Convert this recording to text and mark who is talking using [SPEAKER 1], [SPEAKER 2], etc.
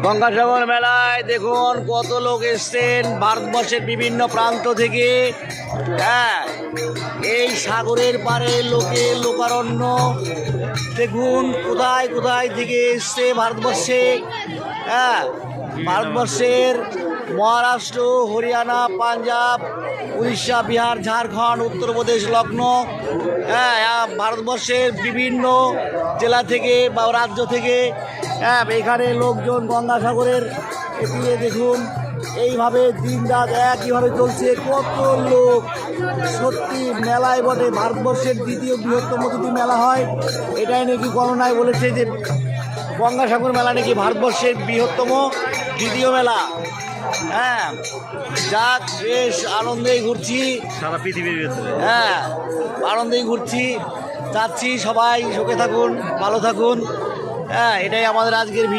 [SPEAKER 1] গঙ্গাসাগর মেলায় দেখুন কত লোক এসছেন ভারতবর্ষের বিভিন্ন প্রান্ত থেকে। হ্যাঁ, এই সাগরের পারে লোকের লোকারণ্য দেখুন কোথায় কোথায় থেকে এসছে ভারতবর্ষে। হ্যাঁ, ভারতবর্ষের মহারাষ্ট্র, হরিয়ানা, পাঞ্জাব, উড়িষ্যা, বিহার, ঝাড়খণ্ড, উত্তরপ্রদেশ, লখনৌ, হ্যাঁ, ভারতবর্ষের বিভিন্ন জেলা থেকে বা রাজ্য থেকে হ্যাঁ এখানে লোকজন গঙ্গাসাগরের এদিকে দেখুন এইভাবে দিন রাত একইভাবে চলছে। কত লোক, সত্যি মেলায় বটে ভারতবর্ষের দ্বিতীয় বৃহত্তম যদি মেলা হয়, এটাই নাকি গণনায় বলেছে যে গঙ্গাসাগর মেলা নাকি ভারতবর্ষের বৃহত্তম দ্বিতীয় মেলা। হ্যাঁ, যাক, বেশ আনন্দেই ঘুরছি
[SPEAKER 2] সারা পৃথিবীর ভিতরে।
[SPEAKER 1] হ্যাঁ, আনন্দেই ঘুরছি, যাচ্ছি। সবাই সুখে থাকুন, ভালো থাকুন। হ্যাঁ, এটাই আমাদের আজকের